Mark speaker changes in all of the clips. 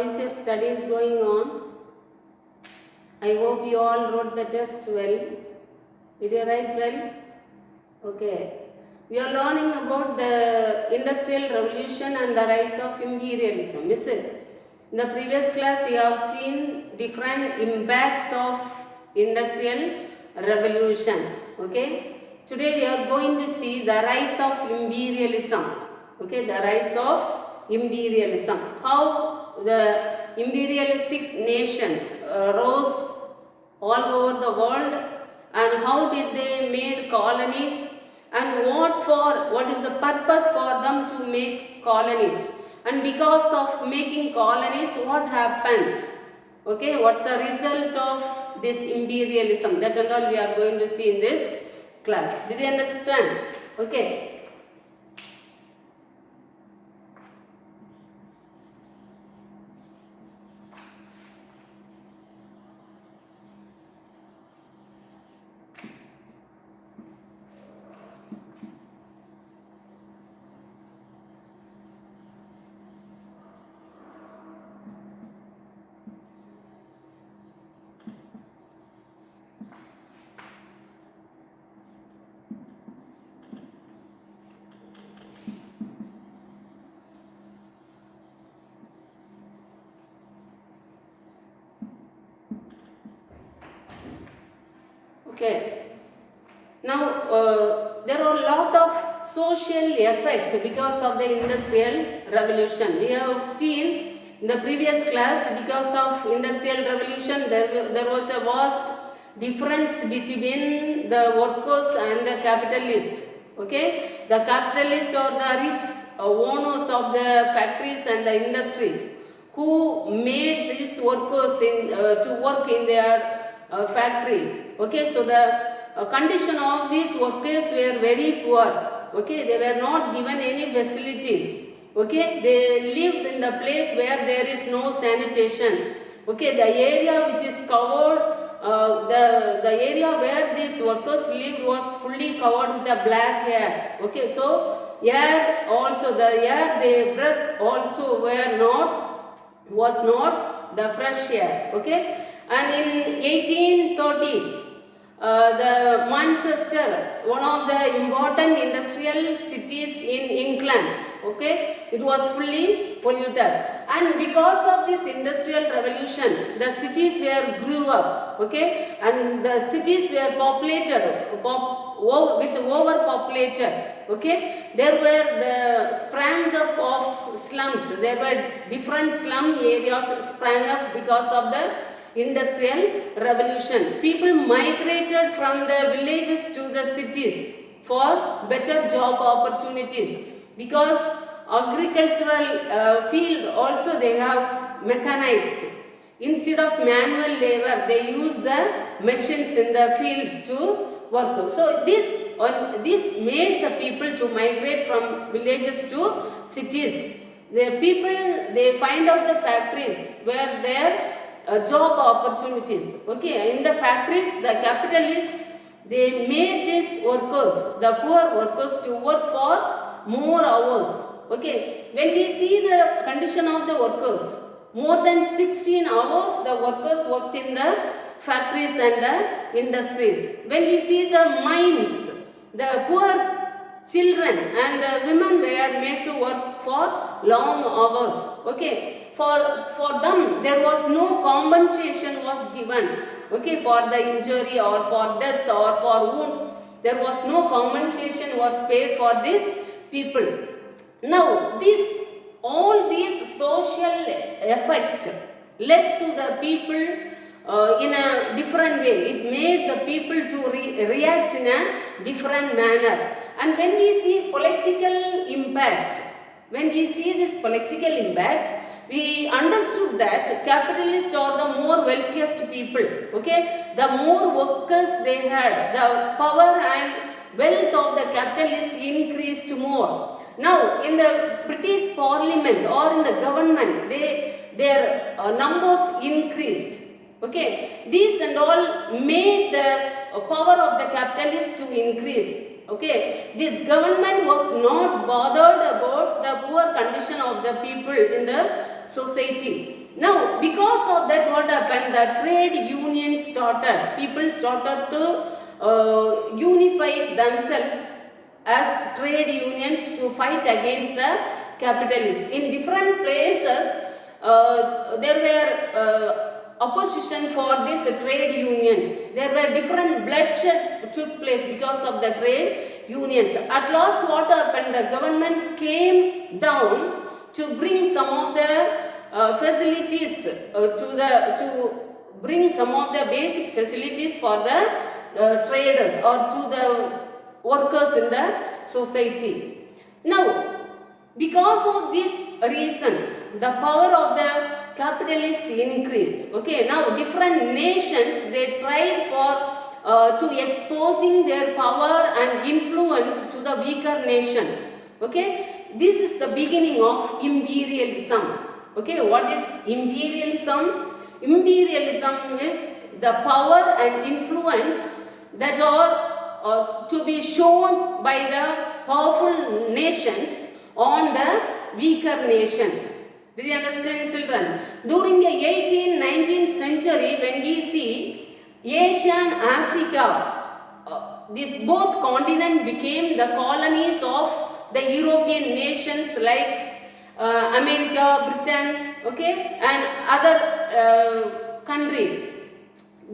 Speaker 1: is your studies going on? I hope you all wrote the test well. Did you write well? Okay. We are learning about the Industrial Revolution and the rise of imperialism. Is it? In the previous class, you have seen different impacts of Industrial Revolution. Okay. Today we are going to see the rise of imperialism. Okay, the rise of imperialism. How the imperialistic nations rose all over the world, and how did they made colonies, and what is the purpose for them to make colonies, and because of making colonies what happened. Okay, what's the result of this imperialism? That and all we are going to see in this class. Did you understand? Okay. Okay. Now there are a lot of social effects because of the Industrial Revolution. We have seen in the previous class, because of Industrial Revolution there was a vast difference between the workers and the capitalists. Okay, the capitalists are the rich owners of the factories and the industries who made these workers to work in their factories. Okay, so the condition of these workers were very poor. Okay, they were not given any facilities. Okay, they lived in the place where there is no sanitation. Okay, the area which is covered, the area where these workers lived was fully covered with the black hair. Okay, so air also, the air they breathed also was not the fresh air. Okay. And in 1830s, the Manchester, one of the important industrial cities in England, okay, it was fully polluted. And because of this industrial revolution, the cities grew up, okay, and the cities were populated with overpopulated. Okay, there were the sprang up of slums. There were different slum areas sprang up because of the Industrial Revolution. People migrated from the villages to the cities for better job opportunities, because agricultural field also they have mechanized. Instead of manual labor, they use the machines in the field to work. So this made the people to migrate from villages to cities. The people, they find out the factories where there job opportunities. Okay, in the factories, the capitalists, they made these workers, the poor workers, to work for more hours. Okay, when we see the condition of the workers, more than 16 hours the workers worked in the factories and the industries. When we see the mines, the poor children and the women, they are made to work for long hours. Okay, for them there was no compensation was given. Okay, for the injury or for death or for wound, there was no compensation was paid for these people. Now all these social effect led to the people in a different way. It made the people to react in a different manner. And when we see political impact, when we see this political impact, we understood that capitalists are the more wealthiest people. Okay, the more workers they had, the power and wealth of the capitalists increased more. Now in the British Parliament or in the government, their numbers increased. Okay, these and all made the power of the capitalists to increase. Okay, this government was not bothered about the poor condition of the people in the society. Now, because of that, what happened? The trade unions started. People started to unify themselves as trade unions to fight against the capitalists. In different places, there were opposition for these trade unions. There were different bloodshed took place because of the trade unions. At last, what happened? The government came down to bring some of the facilities to bring some of the basic facilities for the traders or to the workers in the society. Now, because of these reasons, the power of the capitalists increased. Okay, now different nations, they tried for to exposing their power and influence to the weaker nations. Okay, this is the beginning of imperialism. Okay, what is imperialism? Imperialism is the power and influence that are to be shown by the powerful nations on the weaker nations. Do you understand, children? During the 18th, 19th century, when we see Asia and Africa, these both continents became the colonies of the European nations like America, Britain, okay, and other countries.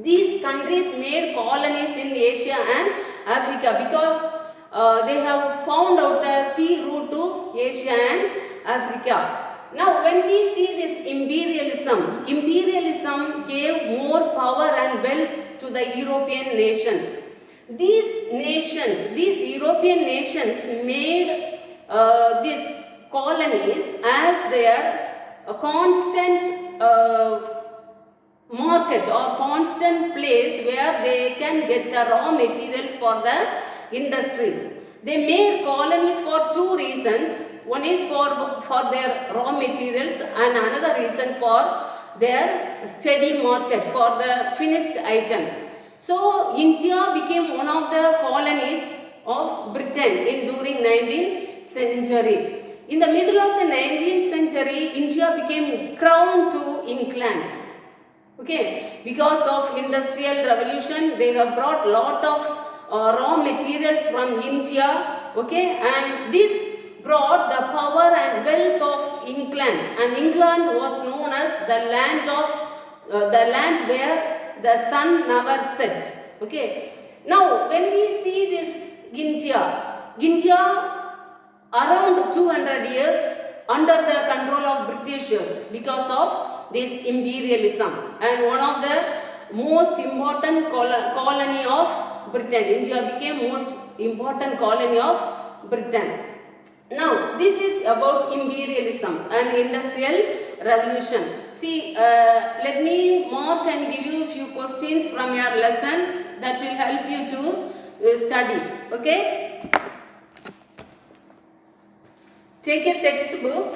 Speaker 1: These countries made colonies in Asia and Africa because they have found out the sea route to Asia and Africa. Now, when we see this imperialism, imperialism gave more power and wealth to the European nations. These nations, these European nations made these colonies as their constant market or constant place where they can get the raw materials for the industries. They made colonies for two reasons. One is for their raw materials and another reason for their steady market for the finished items. So, India became one of the colonies of Britain during 19th century. In the middle of the 19th century, India became crown to England. Okay, because of industrial revolution, they have brought lot of raw materials from India. Okay, and this brought the power and wealth of England, and England was known as the land where the sun never set. Okay, now when we see this India around 200 years under the control of Britishers because of this imperialism, and one of the most important colony of Britain. India became most important colony of Britain. Now, this is about imperialism and industrial revolution. See, let me mark and give you a few questions from your lesson that will help you to study. Okay? Take a textbook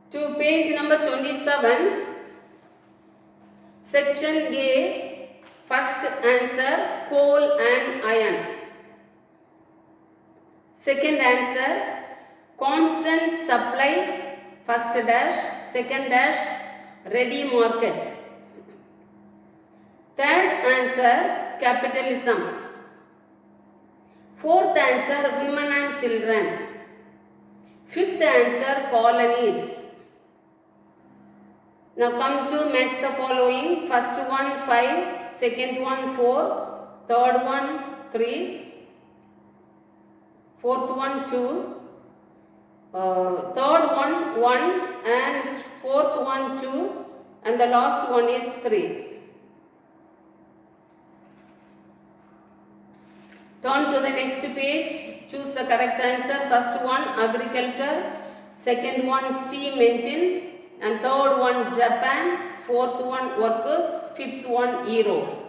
Speaker 1: to page number 27, section A, first answer, coal and iron. Second answer, constant supply, first dash, second dash, ready market. Third answer, capitalism. Fourth answer, women and children. Fifth answer, colonies. Now come to match the following. First one 5, second one 4, third one 3, fourth one 2, third one 1, and fourth one 2, and the last one is 3. Turn to the next page, choose the correct answer. First one agriculture, second one steam engine, and third one Japan, fourth one workers, fifth one Europe.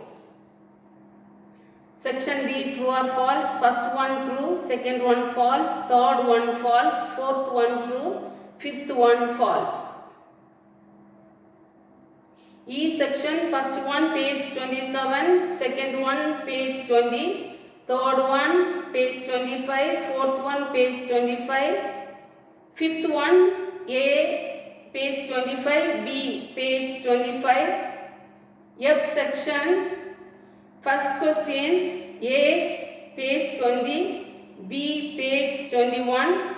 Speaker 1: Section D, true or false. First one true, second one false, third one false, fourth one true, fifth one false. E section, first one page 27, second one page 20, third one page 25, fourth one page 25, Fifth one, A, page 25, B, page 25. F section, first question, A, page 20, B, page 21,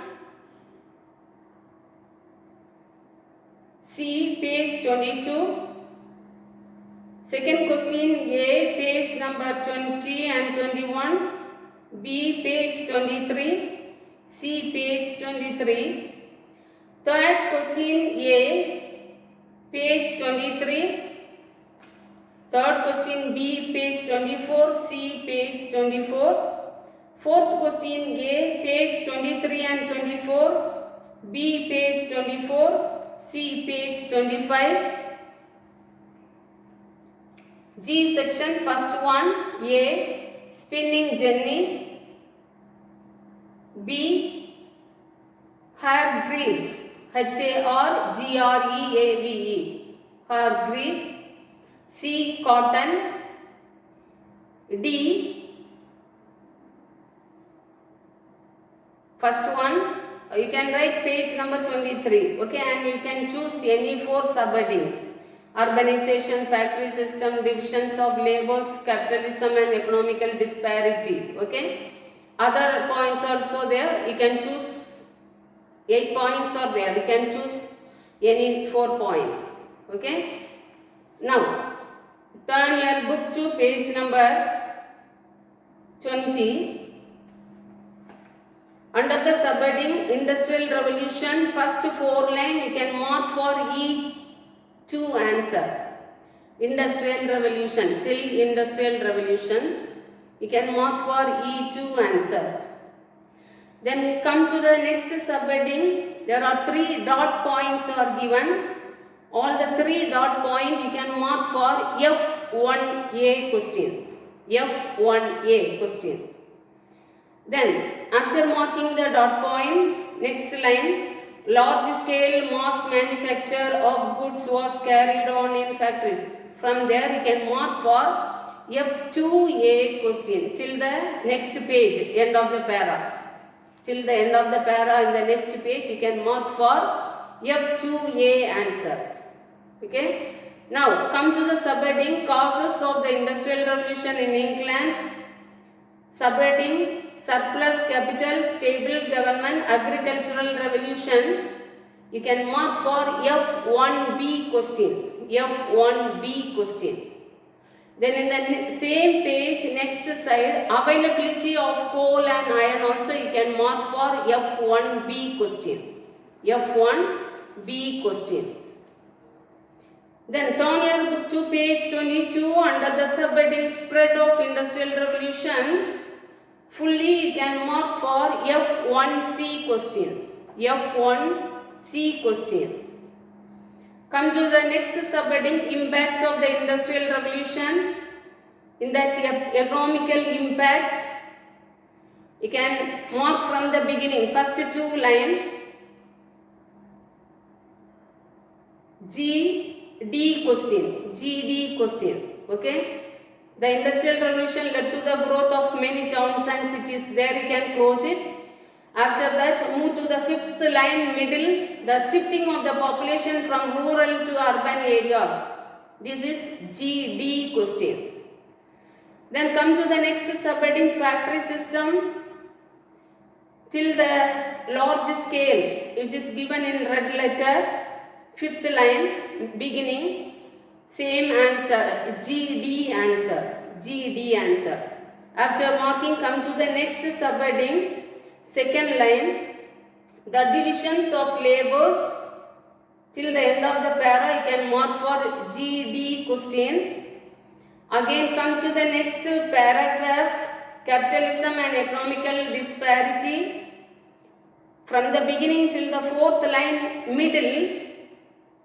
Speaker 1: C, page 22. Second question, A, page number 20 and 21, B, page 23, C, page 23. Third question, A, page 23. Third question, B, page 24, C, page 24. Fourth question, A, page 23 and 24, B, page 24, C, page 25. G section, first one, A, spinning jenny, B, hair greaves, Hargreave, hair greave, C, cotton, D, first one, you can write page number 23, okay, and you can choose any 4 subheadings: urbanization, factory system, divisions of labors, capitalism and economical disparity, okay. Other points also there, you can choose 8 points are there, you can choose any 4 points, okay. Now, turn your book to page number 20. Under the subheading Industrial Revolution, first 4 line you can mark for E2 answer. Industrial Revolution, till Industrial Revolution, you can mark for E2 answer. Then come to the next subheading, there are 3 dot points are given. All the 3 dot point you can mark for F1A question. F1A question. Then after marking the dot point, next line, large scale mass manufacture of goods was carried on in factories. From there you can mark for F2A question till the next page, end of the para. Till the end of the para in the next page you can mark for F2A answer. Okay. Now come to the subheading causes of the Industrial Revolution in England. Subheading surplus capital, stable government, agricultural revolution. You can mark for F1B question. F1B question. Then in the same page, next side, availability of coal and iron also you can mark for F1B question. F1B question. Then turn your book to page 22 under the subheading spread of Industrial Revolution. Fully you can mark for F1C question. F1C question. Come to the next subheading impacts of the Industrial Revolution. In that economical impact, you can mark from the beginning, first 2 line, GD question, okay. The Industrial Revolution led to the growth of many towns and cities. There you can close it. After that, move to the 5th line middle, the shifting of the population from rural to urban areas. This is GD question. Then come to the next subheading factory system till the large scale, which is given in red letter, 5th line beginning. Same answer, GD answer. After marking, come to the next subheading, 2nd line, the divisions of labors. Till the end of the para, you can mark for GD question. Again, come to the next paragraph, capitalism and economical disparity. From the beginning till the 4th line middle,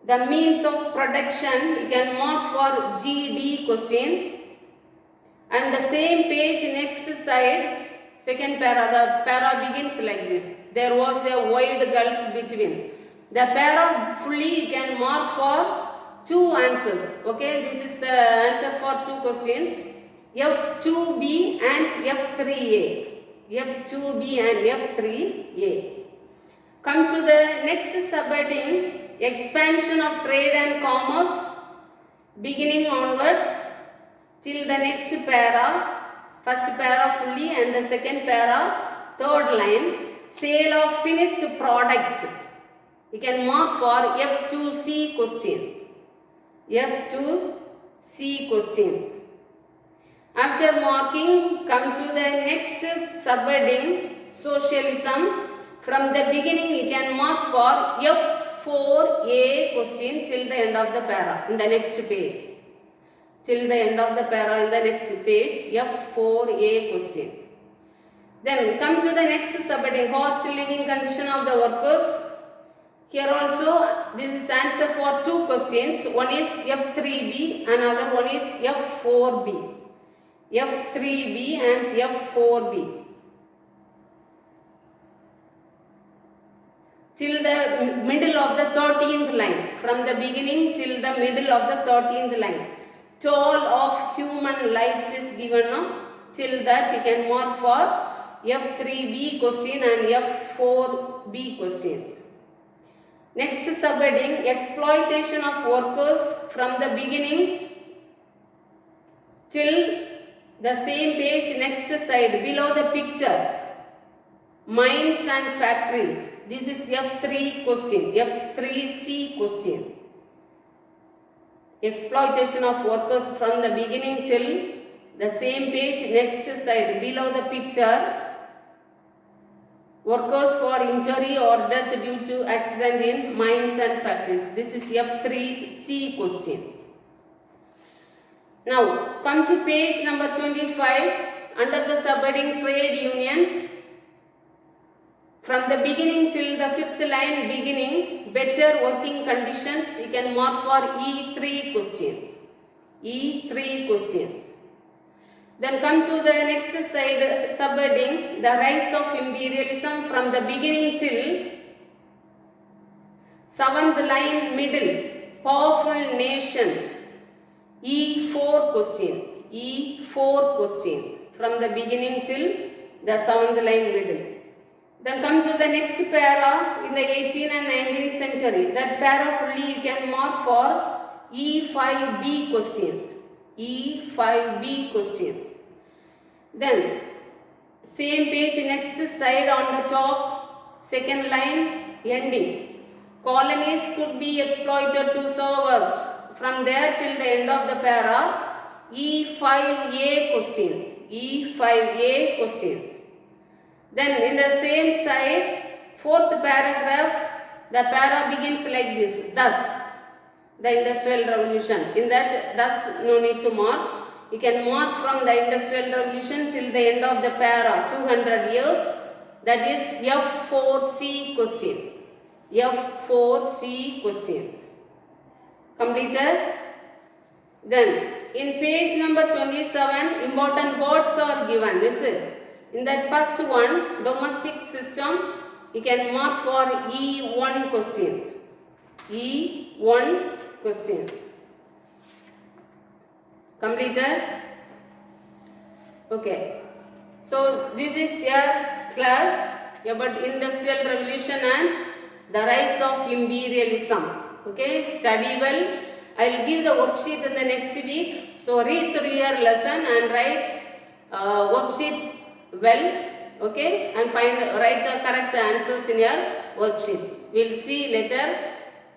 Speaker 1: the means of production, you can mark for GD question. And the same page, next side, 2nd para, the para begins like this. There was a wide gulf between. The para fully you can mark for 2 answers. Okay, this is the answer for 2 questions. F2B and F3A. F2B and F3A. Come to the next subheading, expansion of trade and commerce, beginning onwards till the next para, first para fully and the second para, third line, sale of finished product. You can mark for F2C question. F2C question. After marking, come to the next subheading, socialism. From the beginning, you can mark for F4A question till the end of the para in the next page. Till the end of the para in the next page, F4A question. Then come to the next subheading, harsh living condition of the workers. Here also, this is answer for two questions. One is F3B, another one is F4B. F3B and F4B. Till the middle of the 13th line, from the beginning till the middle of the 13th line, toll of human lives is given now. Till that you can mark for F3B question and F4B question. Next subheading, exploitation of workers from the beginning till the same page, next side below the picture, mines and factories. This is F3 question, F3C question. Exploitation of workers from the beginning till the same page, next side below the picture, workers for injury or death due to accident in mines and factories. This is F3C question. Now come to page number 25 under the subheading trade unions. From the beginning till the fifth line beginning, better working conditions, you can mark for E3 question. E3 question. Then come to the next side subheading, the rise of imperialism from the beginning till seventh line middle, powerful nation. E4 question. E4 question. From the beginning till the seventh line middle. Then come to the next para in the 18th and 19th century. That para fully you can mark for E5B question. E5B question. Then same page, next side on the top, second line ending. Colonies could be exploited to serve us. From there till the end of the para, E5A question. E5A question. Then in the same side, fourth paragraph, the para begins like this. Thus, the Industrial Revolution. In that, thus no need to mark. You can mark from the Industrial Revolution till the end of the para, 200 years. That is F4C question. F4C question. Completed? Then, in page number 27, important words are given. Listen. In that first one, domestic system, you can mark for E1 question. E1 question. Completed? Okay. So, this is your class about Industrial Revolution and the rise of imperialism. Okay, study well. I will give the worksheet in the next week. So, read through your lesson and write worksheet well, okay, and write the correct answers in your worksheet. We will see later.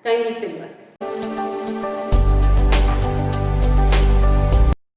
Speaker 1: Thank you, children.